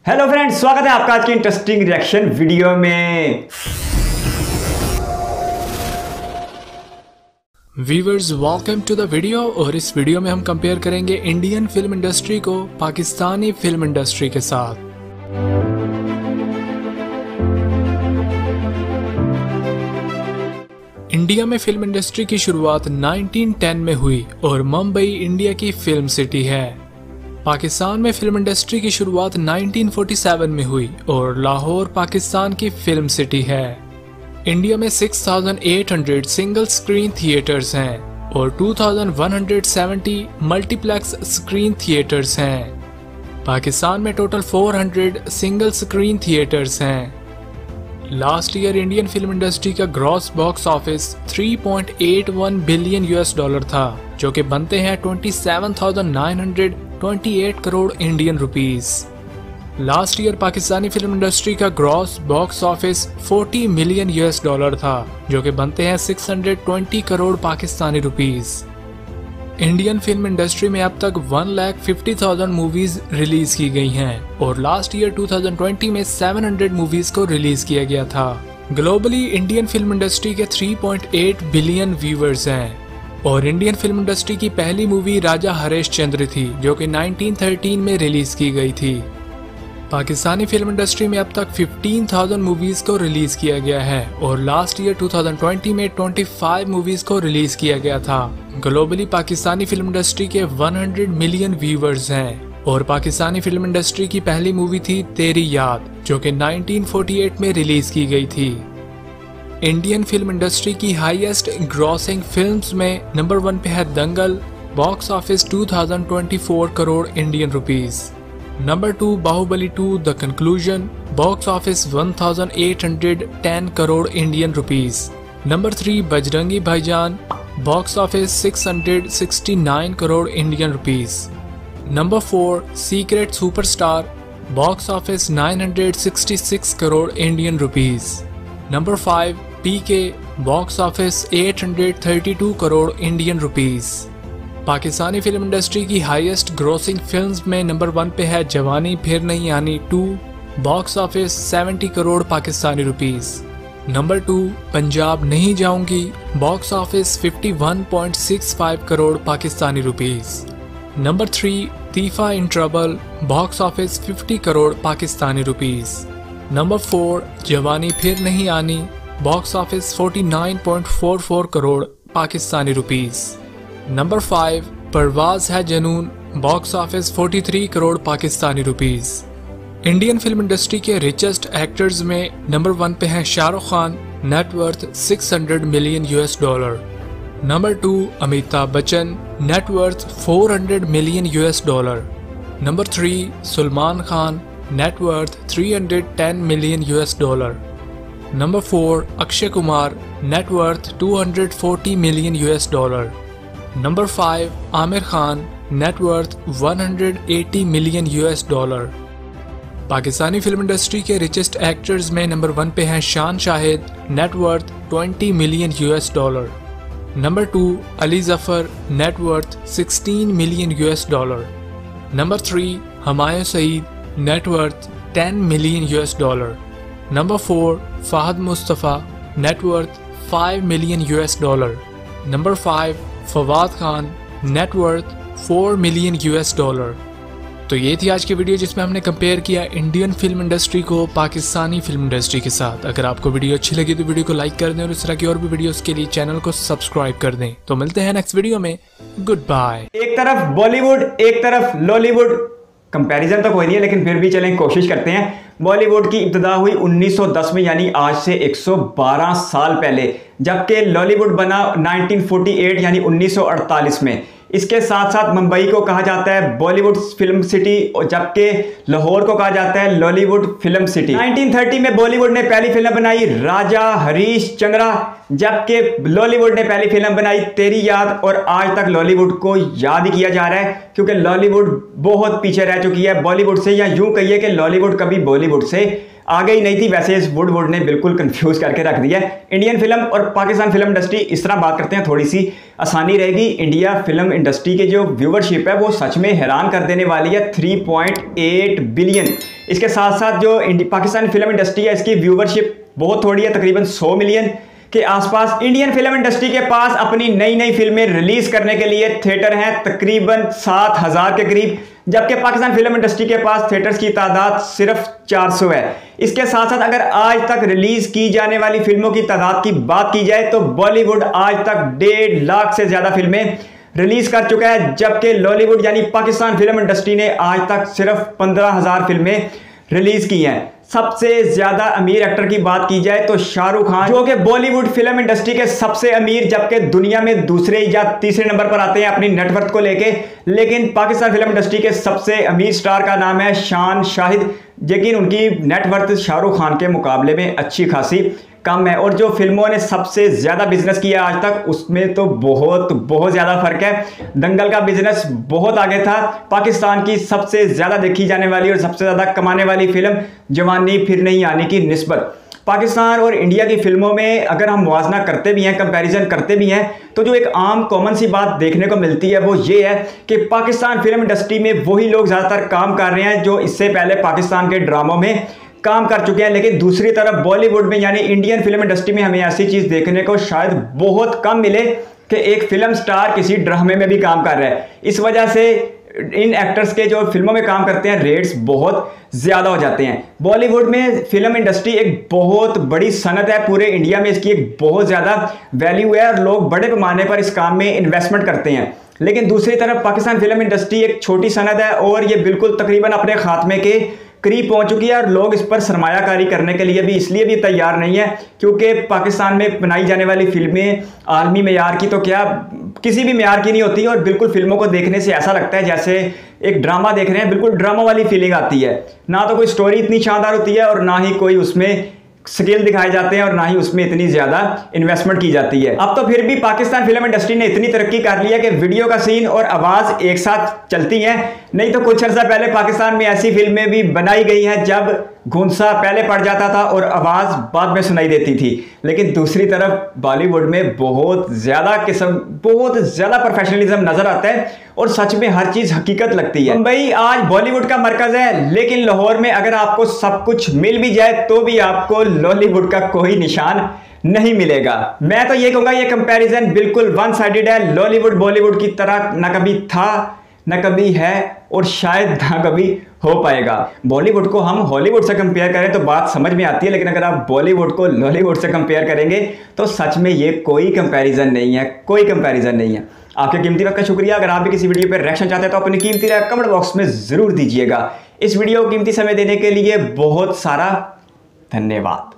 Hello friends, स्वागत है आपका आज की इंटरेस्टिंग रिएक्शन वीडियो में। Viewers, welcome to the video. और इस वीडियो में हम कंपेयर करेंगे इंडियन फिल्म इंडस्ट्री को पाकिस्तानी फिल्म इंडस्ट्री के साथ। इंडिया में फिल्म इंडस्ट्री की शुरुआत 1910 में हुई और मुंबई इंडिया की फिल्म सिटी है। पाकिस्तान में फिल्म इंडस्ट्री की शुरुआत 1947 में हुई और लाहौर पाकिस्तान की फिल्म सिटी है। इंडिया में 6,800 सिंगल स्क्रीन थिएटर्स हैं और 2,170 मल्टीप्लेक्स स्क्रीन थिएटर्स हैं। पाकिस्तान में टोटल 400 सिंगल स्क्रीन थिएटर्स हैं। Last year Indian film industry का gross box office 3.81 billion US था, जो कि बनते हैं 27,928 crore Indian rupees. Last year Pakistani film industry का gross box office 40 million US था, जो कि बनते हैं 620 crore Pakistani rupees. Indian film industry में अब तक 1,50,000 मूवीज रिलीज की गई हैं और लास्ट ईयर 2020 में 700 मूवीज को रिलीज किया गया था। ग्लोबली इंडियन फिल्म इंडस्ट्री के 3.8 बिलियन व्यूअर्स हैं और इंडियन फिल्म इंडस्ट्री की पहली मूवी राजा हरिश्चंद्र थी, जो कि 1913 में रिलीज की गई थी। पाकिस्तानी फिल्म इंडस्ट्री में अब तक 15,000 मूवीज को रिलीज किया गया है और लास्ट ईयर 2020 में 25 मूवीज को रिलीज किया गया था। ग्लोबली पाकिस्तानी फिल्म इंडस्ट्री के 100 मिलियन व्यूअर्स हैं और पाकिस्तानी फिल्म इंडस्ट्री की पहली मूवी थी तेरी याद, जो कि 1948 में रिलीज की गई थी। इंडियन फिल्म इंडस्ट्री की हाईएस्ट ग्रॉसिंग फिल्म्स में नंबर 1 पे है Dangal, box office 2024 crore Indian rupees. Number 2 Baahubali 2 the conclusion, box office 1810 crore Indian rupees. Number 3 Bajrangi Bhaijaan, box office 669 crore Indian rupees. Number 4 secret superstar, box office 966 crore Indian rupees. Number 5 PK, box office 832 crore Indian rupees. Pakistani film industry की highest grossing films में number 1 पे है Jawani Phir Nahi Aani 2, box office 70 crore Pakistani rupees. Number 2 Punjab Nahi Jaungi, box office 51.65 crore Pakistani rupees. Number 3 Teefa in trouble, box office 50 crore Pakistani rupees. Number 4 Jawani Phir Nahi Aani, box office 49.44 crore Pakistani rupees. Number 5 Parwaaz Hai Junoon, box office 43 crore Pakistani rupees. Indian film industry के richest actors में number 1 पे है Shahrukh Khan, net worth 600 million US। Number 2 Amitabh Bachchan, net worth 400 million US। Number 3 Salman Khan, net worth 310 million US। Number 4 Akshay Kumar, net worth 240 million US। Number 5 Aamir Khan, net worth 180 million US। Pakistani film industry के richest actors में number 1 पे हैं Shaan Shahid, net worth 20 million US। Number 2 Ali Zafar, net worth 16 million US। Number 3 Humayun Saeed, net worth 10 million US। Number 4 Fahad Mustafa, net worth 5 million US। Number 5 Fawad Khan, net worth 4 million US। तो ये थी आज की video जिसमें हमने कंपेयर किया इंडियन फिल्म इंडस्ट्री को पाकिस्तानी फिल्म इंडस्ट्री के साथ। अगर आपको वीडियो अच्छी लगी तो वीडियो को लाइक कर दें और इस तरह की और भी वीडियोस के लिए चैनल को सब्सक्राइब कर दें। तो मिलते हैं नेक्स्ट वीडियो में, गुड बाय। एक तरफ बॉलीवुड, एक तरफ लॉलीवुड, कंपैरिजन तो कोई नहीं है लेकिन फिर भी चलें कोशिश करते हैं। बॉलीवुड की इब्तिदा हुई 1910 में, यानी आज से 112 साल पहले, जबकि लॉलीवुड बना 1948 यानी 1948 में। इसके साथ साथ मुंबई को कहा जाता है बॉलीवुड फिल्म सिटी, जबकि लाहौर को कहा जाता है लॉलीवुड फिल्म सिटी। 1930 में बॉलीवुड ने पहली फिल्म बनाई राजा हरिश्चंद्र, जबकि लॉलीवुड ने पहली फिल्म बनाई तेरी याद। और आज तक लॉलीवुड को याद ही किया जा रहा है क्योंकि लॉलीवुड बहुत पीछे रह चुकी है बॉलीवुड से, या यूं कहिए कि लॉलीवुड कभी बॉलीवुड से आगे ही नहीं थी, वैसे इस वुड ने बिल्कुल कंफ्यूज करके रख दिया है। इंडियन फिल्म और पाकिस्तान फिल्म इंडस्ट्री, इस तरह बात करते हैं थोड़ी सी आसानी रहेगी। इंडिया फिल्म इंडस्ट्री की जो व्यूवरशिप है वो सच में हैरान कर देने वाली है, 3.8 बिलियन। इसके साथ साथ जो पाकिस्तान फिल्म इंडस्ट्री है इसकी व्यूवरशिप बहुत थोड़ी है, तकरीबन 100 मिलियन के आसपास। इंडियन फिल्म इंडस्ट्री के पास अपनी नई नई फिल्में रिलीज करने के लिए थिएटर हैं तकरीबन 7000 के करीब, जबकि पाकिस्तान फिल्म इंडस्ट्री के पास थिएटर्स की तादाद सिर्फ 400 है। इसके साथ साथ अगर आज तक रिलीज की जाने वाली फिल्मों की तादाद की बात की जाए तो बॉलीवुड आज तक 1.5 लाख से ज्यादा फिल्में रिलीज कर चुका है, जबकि लॉलीवुड यानी पाकिस्तान फिल्म इंडस्ट्री ने आज तक सिर्फ 15,000 फिल्में रिलीज की हैं। सबसे ज्यादा अमीर एक्टर की बात की जाए तो शाहरुख खान, जो कि बॉलीवुड फिल्म इंडस्ट्री के सबसे अमीर, जबकि दुनिया में दूसरे या तीसरे नंबर पर आते हैं अपनी नेटवर्थ को लेके। लेकिन पाकिस्तान फिल्म इंडस्ट्री के सबसे अमीर स्टार का नाम है शान शाहिद, लेकिन उनकी नेटवर्थ शाहरुख खान के मुकाबले में अच्छी खासी कम है। और जो फिल्मों ने सबसे ज्यादा बिजनेस किया आज तक, उसमें तो बहुत ज्यादा फर्क है। दंगल का बिजनेस बहुत आगे था। पाकिस्तान की सबसे ज्यादा देखी जाने वाली और सबसे ज्यादा कमाने वाली फिल्म जवानी फिर नहीं आने की निस्बत। पाकिस्तान और इंडिया की फिल्मों में अगर हम मुआवजा करते भी हैं, कंपैरिजन करते भी हैं, तो जो एक आम कॉमन सी बात देखने को मिलती है वो ये है कि पाकिस्तान फिल्म इंडस्ट्री में वही लोग ज्यादातर काम कर रहे हैं जो इससे पहले पाकिस्तान के ड्रामों में काम कर चुके हैं। लेकिन दूसरी तरफ बॉलीवुड में यानी इंडियन फिल्म इंडस्ट्री में हमें ऐसी चीज देखने को शायद बहुत कम मिले कि एक फिल्म स्टार किसी ड्रामे में भी काम कर रहा है। इस वजह से इन एक्टर्स के जो फिल्मों में काम करते हैं रेट्स बहुत ज्यादा हो जाते हैं। बॉलीवुड में फिल्म इंडस्ट्री एक बहुत बड़ी सनत है, पूरे इंडिया में इसकी एक बहुत ज्यादा वैल्यू है और लोग बड़े पैमाने पर इस काम में इन्वेस्टमेंट करते हैं। लेकिन दूसरी तरफ पाकिस्तान फिल्म इंडस्ट्री एक छोटी सनत है और ये बिल्कुल तकरीबन अपने खात्मे के करीब पहुंच चुकी है और लोग इस पर सरमायाकारी करने के लिए भी इसलिए भी तैयार नहीं है क्योंकि पाकिस्तान में बनाई जाने वाली फिल्में आलमी मेयार की तो क्या किसी भी मेयार की नहीं होती और बिल्कुल फिल्मों को देखने से ऐसा लगता है जैसे एक ड्रामा देख रहे हैं, बिल्कुल ड्रामा वाली फीलिंग आती है। ना तो कोई स्टोरी इतनी शानदार होती है और ना ही कोई उसमें स्किल दिखाए जाते हैं और ना ही उसमें इतनी ज्यादा इन्वेस्टमेंट की जाती है। अब तो फिर भी पाकिस्तान फिल्म इंडस्ट्री ने इतनी तरक्की कर ली है कि वीडियो का सीन और आवाज एक साथ चलती हैं। नहीं तो कुछ अर्सा पहले पाकिस्तान में ऐसी फिल्में भी बनाई गई हैं जब घुंसा पहले पड़ जाता था और आवाज बाद में सुनाई देती थी। लेकिन दूसरी तरफ बॉलीवुड में बहुत ज्यादा प्रोफेशनलिज्म नजर आता है और सच में हर चीज हकीकत लगती है। मुंबई आज बॉलीवुड का मरकज है, लेकिन लाहौर में अगर आपको सब कुछ मिल भी जाए तो भी आपको लॉलीवुड का कोई निशान नहीं मिलेगा। मैं तो ये कहूंगा ये कंपैरिजन बिल्कुल वन साइडेड है। लॉलीवुड बॉलीवुड की तरह ना कभी था ना कभी है और शायद ना कभी हो पाएगा। बॉलीवुड को हम हॉलीवुड से कंपेयर करें तो बात समझ में आती है, लेकिन अगर आप बॉलीवुड को लॉलीवुड से कंपेयर करेंगे तो सच में ये कोई कंपैरिजन नहीं है, कोई कंपैरिजन नहीं है। आपके कीमती वक्त का शुक्रिया। अगर आप भी किसी वीडियो पर रिएक्शन चाहते हैं तो अपनी कीमती राय कमेंट बॉक्स में जरूर दीजिएगा। इस वीडियो को कीमती समय देने के लिए बहुत सारा धन्यवाद।